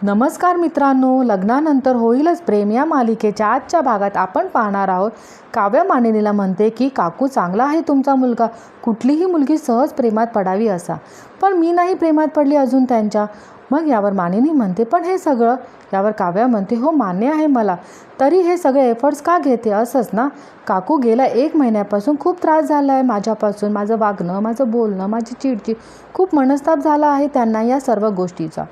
नमस्कार मित्रांनो, लग्नानंतर होईलच प्रेम या मालिकेच्या आजच्या भागात आपण पाहणार आहोत. काव्या मानिनीला म्हणते की काकू, चांगला आहे तुमचा मुलगा, कुठलीही मुलगी सहज प्रेमात पडावी असा, पण मी नाही प्रेमात पडली अजून त्यांच्या. मग यावर मानिनी म्हणते, पण हे सगळं? यावर काव्या म्हणते, हो मान्य आहे मला, तरी हे सगळे एफर्ट्स का घेते? असंच ना काकू, गेल्या 1 महिन्यापासून खूप त्रास झाला आहे माझ्यापासून. माझं वागणं, माझं बोलणं, माझी चिडचिड, खूप मनस्ताप झाला आहे त्यांना या सर्व गोष्टीचा.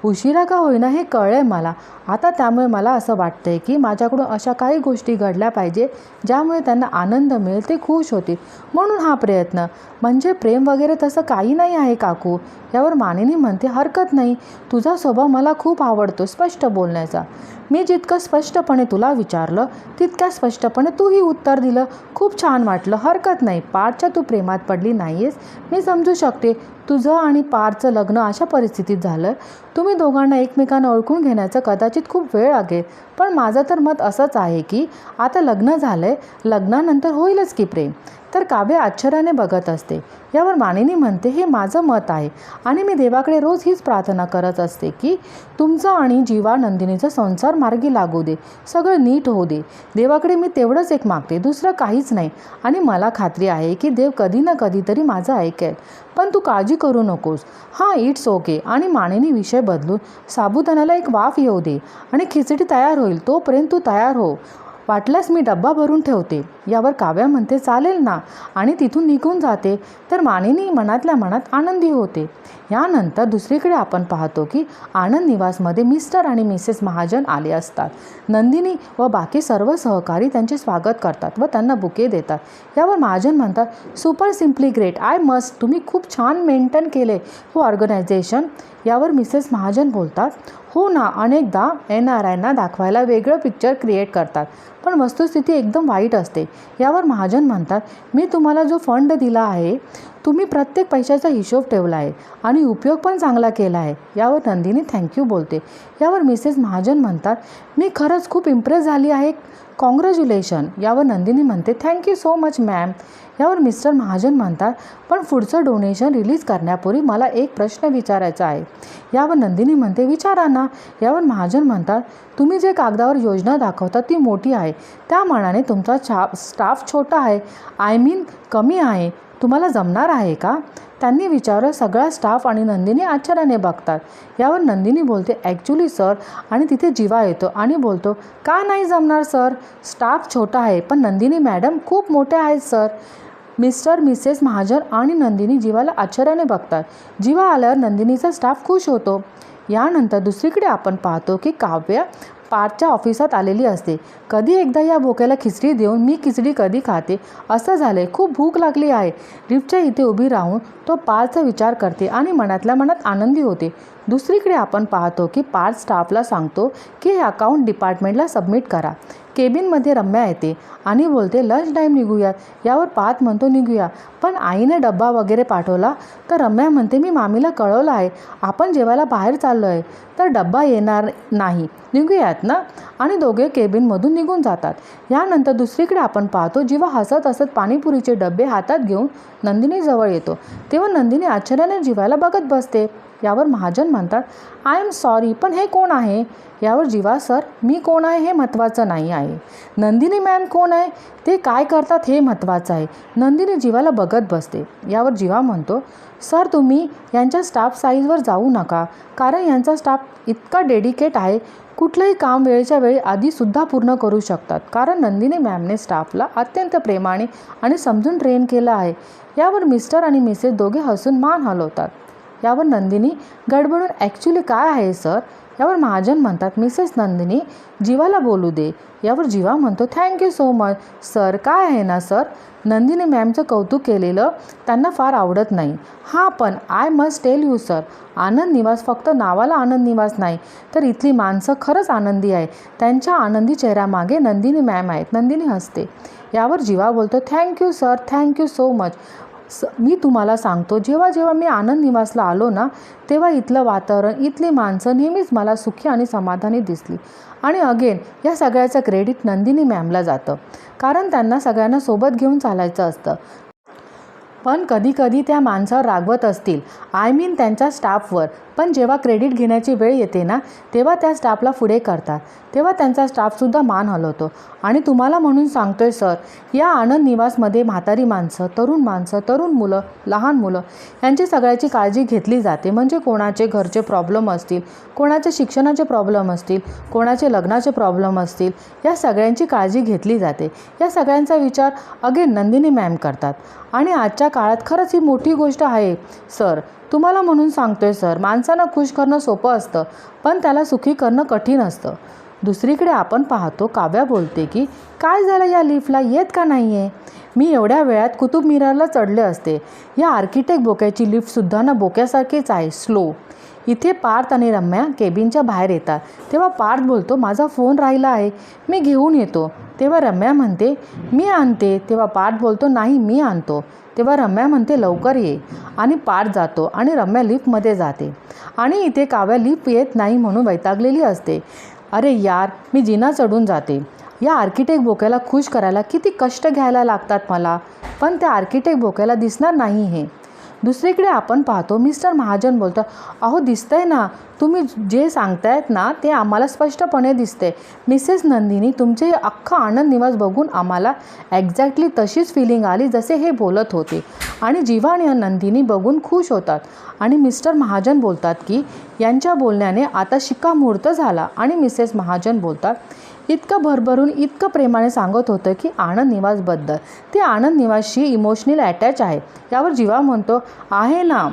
उशिरा का होईना हे कळलंय मला आता. त्यामुळे मला असं वाटतंय की माझ्याकडून अशा काही गोष्टी घडल्या पाहिजे ज्यामुळे त्यांना आनंद मिळेल, ते खुश होतील, म्हणून हा प्रयत्न. म्हणजे प्रेम वगैरे तसं काही नाही आहे काकू. यावर मानिनी म्हणते, हरकत नाही, तुझा स्वभाव मला खूप आवडतो, स्पष्ट बोलण्याचा. मी जितकं स्पष्टपणे तुला विचारलं तितक्या स्पष्टपणे तूही उत्तर दिलं, खूप छान वाटलं. हरकत नाही, पारच्या तू प्रेमात पडली नाही आहेस, मी समजू शकते. तुझं आणि पारचं लग्न अशा परिस्थितीत झालं, तुम्ही दोघांना एकमेकांना ओळखून घेण्याचं कदाचित खूप वेळ लागेल, पण माझं तर मत असंच आहे की आता लग्न झालंय, लग्नानंतर होईलच की प्रेम. तर काव्य आश्चर्याने बघत असते. यावर मानिनी म्हणते, हे माझं मत आहे आणि मी देवाकडे रोज हीच प्रार्थना करत असते की तुमचं आणि जीवा नंदिनीचा संसार मार्गी लागू दे, सगळं नीट होऊ दे. देवाकडे मी तेवढंच एक मागते, दुसरं काहीच नाही. आणि मला खात्री आहे की देव कधी ना कधीतरी माझं ऐकेल. पण तू काळजी करू नकोस. हां, इट्स ओके. आणि मानिनी विषय बदलून, साबुदाण्याला एक वाफ येऊ दे आणि खिचडी तयार होईल, तोपर्यंत तू तयार हो. वाटल्यास मी डब्बा भरून ठेवते. यावर काव्या म्हणते, चालेल ना, आणि तिथून निघून जाते. तर मानिनी मनातल्या मनात आनंदी होते. यानंतर दुसरीकडे आपण पाहतो की आनंद निवासमध्ये मिस्टर आणि मिसेस महाजन आले असतात. नंदिनी व बाकी सर्व सहकारी त्यांचे स्वागत करतात व त्यांना बुके देतात. यावर महाजन म्हणतात, super, simply great, I must, तुम्ही खूप छान मेंटेन केले हो ऑर्गनायझेशन. यावर मिसेस महाजन बोलतात, हो ना, अनेकदा NRIंना दाखवायला वेगळं पिक्चर क्रिएट करतात, पण वस्तुस्थिती एकदम वाईट असते. यावर महाजन म्हणतात, मी तुम्हाला जो फंड दिला आहे, तुम्ही प्रत्येक पैशाचा हिशोब ठेवला आहे आणि उपयोग पण चांगला केला आहे. यावर नंदिनी थँक्यू बोलते. यावर मिसेस महाजन म्हणतात, मी खरंच खूप इम्प्रेस झाली आहे, कॉंग्रॅच्युलेशन. यावर नंदिनी म्हणते, थँक्यू सो मच मॅम. यावर मिस्टर महाजन म्हणतात, पण पुढचं डोनेशन रिलीज करण्यापूर्वी मला एक प्रश्न विचारायचा आहे. यावर नंदिनी म्हणते, विचारा ना. यावर महाजन म्हणतात, तुम्ही जे कागदावर योजना दाखवता ती मोठी आहे, त्या मानाने तुमचा स्टाफ छोटा आहे, आय मीन कमी आहे, तुम्हाला जमणार आहे का? त्यांनी विचारलं. सगळा स्टाफ आणि नंदिनी आश्चर्याने बघतात. यावर नंदिनी बोलते, ॲक्च्युली सर, आणि तिथे जीवा येतो आणि बोलतो, का नाही जमणार सर? स्टाफ छोटा आहे पण नंदिनी मॅडम खूप मोठ्या आहेत सर. मिस्टर मिसेस महाजन आणि नंदिनी जीवाला आश्चर्याने बघतात. जीवा आल्यावर नंदिनीचा स्टाफ खुश होतो. यानंतर दुसरीकडे आपण पाहतो की काव्य पारच्या ऑफिसात आलेली असते. कधी एकदा या बोक्याला खिचडी देऊन मी खिचडी कधी खाते असं झाले, खूप भूक लागली आहे. लिफ्टच्या इथे उभी राहून तो पारचा विचार करते आणि मनातल्या मनात आनंदी होते. दुसरीकडे आपण पाहतो की पार स्टाफला सांगतो की हे अकाउंट डिपार्टमेंटला सबमिट करा. केबिनमध्ये रम्या येते आणि बोलते, लंच टाईम निघूयात. यावर पार्थ म्हणतो, निघूया, पण आईने डब्बा वगैरे पाठवला? तर रम्या म्हणते, मी मामीला कळवलं आहे, आपण जेवायला बाहेर चाललो आहे, तर डब्बा येणार नाही, निघूयात ना. आणि दोघे केबिनमधून निघून जातात. यानंतर दुसरीकडे आपण पाहतो, जीवा हसत हसत पाणीपुरीचे डबे हातात घेऊन नंदिनीजवळ येतो. तेव्हा नंदिनी आश्चर्याने जीवाला बघत बसते. यावर महाजन म्हणतात, आय एम सॉरी, पण हे कोण आहे? यावर जीवा, सर, मी कोण आहे हे महत्त्वाचं नाही आहे, नंदिनी मॅम कोण आहे, ते काय करतात हे महत्त्वाचं आहे. नंदिनी जीवाला बघत बसते. यावर जीवा म्हणतो, सर, तुम्ही यांच्या स्टाफ साईजवर जाऊ नका, कारण यांचा स्टाफ इतका डेडिकेट आहे, कुठलंही काम वेळेच्या वेळी आधीसुद्धा पूर्ण करू शकतात, कारण नंदिनी मॅमने स्टाफला अत्यंत प्रेमाने आणि समजून ट्रेन केलं आहे. यावर मिस्टर आणि मिसेस दोघे हसून मान हलवतात. यावर नंदिनी गडबडून, ॲक्च्युली काय आहे सर? यावर महाजन म्हणतात, मिसेस नंदिनी, जीवाला बोलू दे. यावर जीवा म्हणतो, थँक्यू सो मच सर. काय आहे ना सर, नंदिनी मॅमचं कौतुक केलेलं त्यांना फार आवडत नाही. हां, पण I must tell you sir, Anand Niwas फक्त नावाला आनंद निवास नाही, तर इथली माणसं खरंच आनंदी आहे. त्यांच्या आनंदी चेहऱ्यामागे नंदिनी मॅम आहेत. नंदिनी हसते. यावर जीवा बोलतो, thank you sir, thank you so much. मी तुम्हाला सांगतो, जेव्हा जेव्हा मी आनंद निवासला आलो ना, तेव्हा इथलं वातावरण, इथली माणसं नेहमीच मला सुखी आणि समाधानी दिसली. आणि अगेन या सगळ्याचं क्रेडिट नंदिनी मॅमला जातं, कारण त्यांना सगळ्यांना सोबत घेऊन चालायचं असतं. पण कधी कधी त्या माणसावर रागवत असतील, आय मीन त्यांच्या स्टाफवर, पण जेव्हा क्रेडिट घेण्याची वेळ येते ना, तेव्हा त्या स्टाफला पुढे करतात. तेव्हा त्यांचा स्टाफसुद्धा मान हलवतो. आणि तुम्हाला म्हणून सांगतोय सर, या आनंद निवासमध्ये म्हातारी माणसं, तरुण मुलं, लहान मुलं यांची सगळ्याची काळजी घेतली जाते. म्हणजे कोणाचे घरचे प्रॉब्लेम असतील, कोणाचे शिक्षणाचे प्रॉब्लेम असतील, कोणाचे लग्नाचे प्रॉब्लेम असतील, या सगळ्यांची काळजी घेतली जाते. या सगळ्यांचा विचार अगेन नंदिनी मॅम करतात. आणि आजच्या काळात खरंच ही मोठी गोष्ट आहे सर. तुम्हाला म्हणून सांगतोय सर, माणसाला खुश करणं सोपं असतं, पण त्याला सुखी करणं कठीण असतं. दुसरीकडे आपण पाहतो काव्या बोलते की काय झालं, या लिफ्टला येत का नाही आहे? मी एवढ्या वेळात कुतुब मिनारला चढले असते. या आर्किटेक्ट बोक्याची लिफ्टसुद्धा ना बोक्यासारखीच आहे, स्लो. इथे पार्थ आणि रम्या केबिनच्या बाहेर येतात. तेव्हा पार्थ बोलतो, माझा फोन राहिला आहे, मी घेऊन येतो. तेव्हा रम्या म्हणते, मी आणते. तेव्हा पार्थ बोलतो, नाही मी आणतो. तेव्हा रम्या म्हणते, लवकर ये. आणि पार्थ जातो आणि रम्या लिफ्टमध्ये जाते. आणि इथे काव्या लिफ्ट येत नाही म्हणून वैतागलेली असते. अरे यार, मी जिना चढून जाते. या आर्किटेक्ट बोक्याला खुश करायला किती कष्ट घ्यायला लागतात मला, पण त्या आर्किटेक्ट बोक्याला दिसणार नाही हे. दुसरीकडे आपण पाहतो मिस्टर महाजन बोलतात, अहो दिसतंय ना, तुम्ही जे सांगतायत ना ते आम्हाला स्पष्टपणे दिसते. मिसेस नंदिनी, तुमचे अख्खा आनंद निवास बघून आम्हाला एक्झॅक्टली तशीच फिलिंग आली जसे हे बोलत होते. आणि जीवा आणि नंदिनी बघून खुश होतात. आणि मिस्टर महाजन बोलतात की यांच्या बोलण्याने आता शिक्कामोर्तब झाला. आणि मिसेस महाजन बोलतात, इतकं भरभरून इतकं प्रेमाने सांगत होतं की आनंद निवासबद्दल, ते आनंद निवासशी इमोशनल अटॅच आहे. यावर जीवा म्हणतो, आहे ना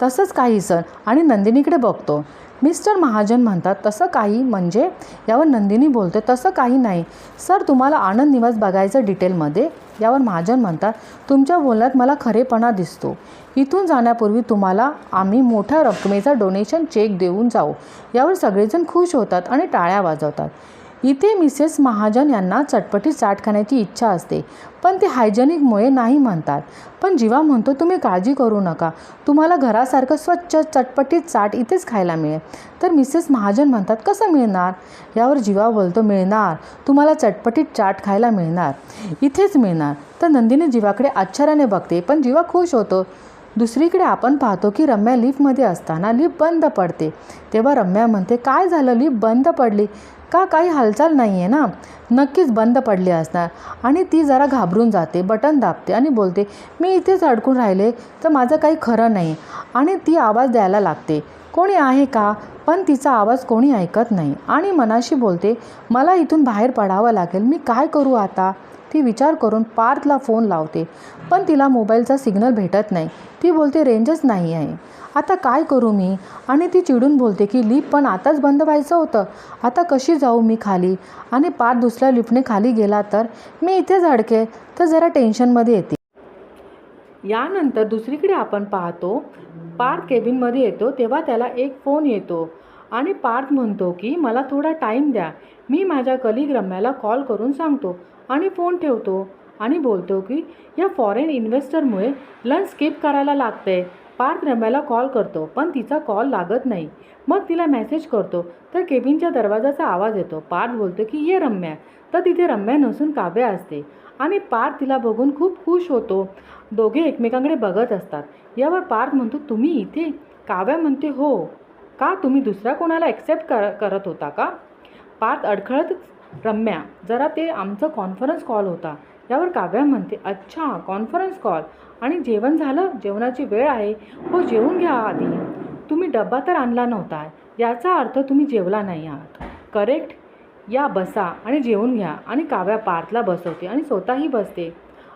तसंच काही सर. आणि नंदिनीकडे बघतो. मिस्टर महाजन म्हणतात, तसं काही म्हणजे? यावर नंदिनी बोलते, तसं काही नाही सर, तुम्हाला आनंद निवास बघायचं डिटेलमध्ये. यावर महाजन म्हणतात, तुमच्या बोलण्यात मला खरेपणा दिसतो. इथून जाण्यापूर्वी तुम्हाला आम्ही मोठ्या रकमेचा डोनेशन चेक देऊन जाऊ. यावर सगळेजण खुश होतात आणि टाळ्या वाजवतात. इथे मिसेस महाजन यांना चटपटीत चाट खाण्याची इच्छा असते, पण ते हायजेनिकमुळे नाही म्हणतात. पण जीवा म्हणतो, तुम्ही काळजी करू नका, तुम्हाला घरासारखं स्वच्छ चटपटीत चाट इथेच खायला मिळेल. तर मिसेस महाजन म्हणतात, कसं मिळणार? यावर जीवा बोलतो, मिळणार, तुम्हाला चटपटीत चाट खायला मिळणार, इथेच मिळणार. तर नंदिनी जीवाकडे आश्चर्याने बघते, पण जीवा खुश होतो. दुसरीकडे आपण पाहतो की रम्या लिफ्टमध्ये असताना लिफ्ट बंद पडते. तेव्हा रम्या म्हणते, काय झालं, लिफ्ट बंद पडली का? काही हालचाल नाही आहे ना? नक्कीच बंद पडली असणार. आणि ती जरा घाबरून जाते, बटन दाबते आणि बोलते, मी इथेच अडकून राहिले तर माझं काही खरं नाही. आणि ती आवाज द्यायला लागते, कोणी आहे का? पण तिचा आवाज कोणी ऐकत नाही. आणि मनाशी बोलते, मला इथून बाहेर पडावं लागेल, मी काय करू आता? ती विचार करून पार्थला फोन लावते, पण तिला मोबाईलचा सिग्नल भेटत नाही. ती बोलते, रेंजच नाही आहे, आता काय करू मी? आणि ती चिडून बोलते की लिफ्ट पण आताच बंद व्हायचं होतं, आता कशी जाऊ मी खाली? आणि पार्थ दुसऱ्या लिफ्टने खाली गेला तर मी इथेच अडकेल. तर जरा टेन्शनमध्ये येते. यानंतर दुसरीकडे आपण पाहतो पार्थ केबिनमध्ये येतो. तेव्हा त्याला एक फोन येतो आणि पार्थ म्हणतो की मला थोडा टाईम द्या, मी माझ्या कलिग रम्याला कॉल करून सांगतो. आणि फोन ठेवतो आणि बोलतो की या फॉरेन इन्व्हेस्टरमुळे लंच स्किप करायला लागतंय. पार्थ रम्याला कॉल करतो, पण तिचा कॉल लागत नाही. मग तिला मेसेज करतो तर केबिनच्या दरवाजाचा आवाज येतो. पार्थ बोलतो की ये रम्या. तर तिथे रम्या नसून काव्या असते. आणि पार्थ तिला बघून खूप खुश होतो. दोघे एकमेकांकडे बघत असतात. यावर पार्थ म्हणतो, तुम्ही इथे? काव्या म्हणते, हो का, तुम्ही दुसऱ्या कोणाला ॲक्सेप्ट करत होता का? पार्थ अडखळत, रम्या जरा ते आमचं कॉन्फरन्स कॉल होता. यावर काव्या म्हणते, अच्छा कॉन्फरन्स कॉल, आणि जेवण झालं? जेवणाची वेळ आहे. हो जेवून घ्या आधी, तुम्ही डब्बा तर आणला नव्हता, याचा अर्थ तुम्ही जेवला नाही आहात, करेक्ट? या बसा आणि जेवून घ्या. आणि काव्या पार्थला बसवते आणि स्वतःही बसते.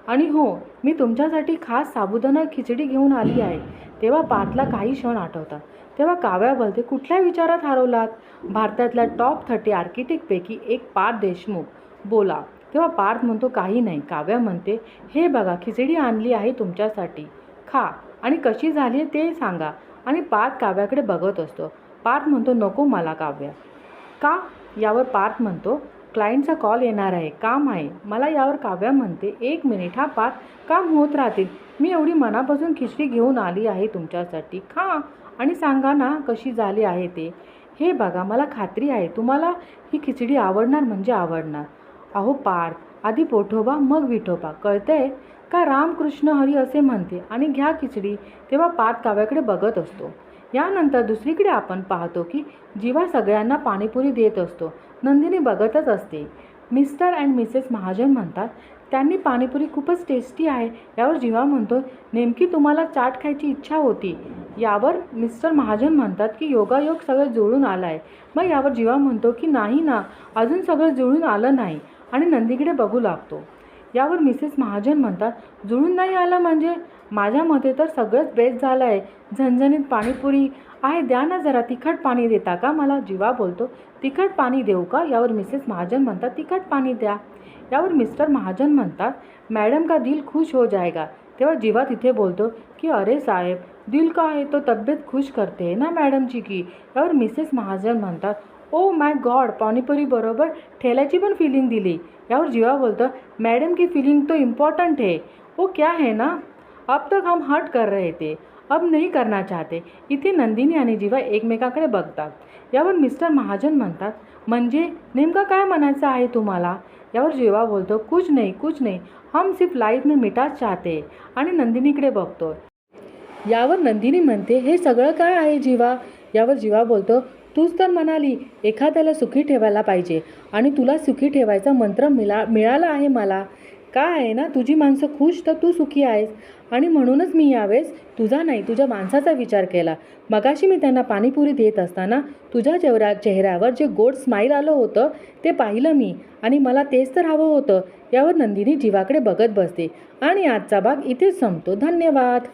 आणि हो, मी तुमच्यासाठी खास साबुदाणा खिचडी घेऊन आली आहे. तेव्हा पार्थला काही क्षण आठवतात. तेव्हा काव्या बोलते, कुठल्या विचारात हरवलात? भारतातल्या टॉप 30 आर्किटेक्टपैकी एक पार्थ देशमुख, बोला. तेव्हा पार्थ म्हणतो, काही नाही. काव्या म्हणते, हे बघा खिचडी आणली आहे तुमच्यासाठी, खा आणि कशी झाली आहे ते सांगा. आणि पार्थ काव्याकडे बघत असतो. पार्थ म्हणतो, नको मला काव्या. का? यावर पार्थ म्हणतो, क्लायंटचा कॉल येणार आहे, काम आहे मला. यावर काव्या म्हणते, एक मिनिट हा पार्थ, काम होत राहतील, मी एवढी मनापासून खिचडी घेऊन आली आहे तुमच्यासाठी, खा आणि सांगा ना कशी झाली आहे ते. हे बघा, मला खात्री आहे तुम्हाला ही खिचडी आवडणार म्हणजे आवडणार. अहो पार्थ, आधी पोठोबा मग विठोबा, कळतंय का? रामकृष्ण हरी असे म्हणते, आणि घ्या खिचडी. तेव्हा पार्थ काव्याकडे बघत असतो. यानंतर दुसरीकडे आपण पाहतो की जीवा सगळ्यांना पाणीपुरी देत असतो. नंदिनी बघतच असते. मिस्टर अँड मिसेस महाजन म्हणतात, त्यांनी पाणीपुरी खूपच टेस्टी आहे. यावर जीवा म्हणतो, नेमकी तुम्हाला चाट खायची इच्छा होती. यावर मिस्टर महाजन म्हणतात की योगायोग सगळं जुळून आलं आहे. मग यावर जीवा म्हणतो की नाही ना, अजून सगळं जुळून आलं नाही आणि नंदीकडे बघू लागतो. यावर मिसेस महाजन म्हणतात, जुळून नाही आलं म्हणजे? माझ्या मते तर सगळंच बेस्ट झालं आहे. झणझणीत पाणीपुरी आहे, द्या ना जरा. तिखट पाणी देता का मला? जीवा बोलतो, तिखट पाणी देऊ का? यावर मिसेस महाजन म्हणतात, तिखट पाणी द्या. यावर मिस्टर महाजन म्हणतात, मॅडम का दिल खुश हो जाएगा. तेव्हा जीवा तिथे बोलतो की अरे साहेब, दिल का है तो तब्येत खुश करते है ना मॅडमची की. यावर मिसेस महाजन म्हणतात, ओ माय गॉड, पाणीपुरी बरोबर ठेल्याची पण फिलिंग दिली. यावर जीवा बोलतो, मैडम की फीलिंग तो इम्पॉर्टेंट है. वो क्या है ना, अब तक हम हर्ट कर रहे थे, अब नहीं करना चाहते. इथे नंदिनी आणि जीवा एकमेकाकडे बघतात. यावर मिस्टर महाजन म्हणतात, म्हणजे नेमकं काय म्हणायचं आहे तुम्हाला? यावर जीवा बोलतो, कुछ नहीं, हम सिर्फ लाईफ में मिठास चाहते. आणि नंदिनीकडे बघतो. यावर नंदिनी म्हणते, हे सगळं काय आहे जीवा? यावर जीवा बोलतो, तूच तर म्हणाली एखाद्याला सुखी ठेवायला पाहिजे आणि तुला सुखी ठेवायचा मंत्र मिळाला आहे मला. काय आहे ना, तुझी माणसं खुश तर तू सुखी आहेस आणि म्हणूनच मी यावेळेस तुझा नाही तुझ्या माणसाचा विचार केला. मगाशी मी त्यांना पाणीपुरी देत असताना तुझ्या चेहऱ्यावर जे गोड स्माईल आलं होतं ते पाहिलं मी आणि मला तेच तर हवं होतं. यावर नंदिनी जीवाकडे बघत बसते आणि आजचा भाग इथेच संपतो. धन्यवाद.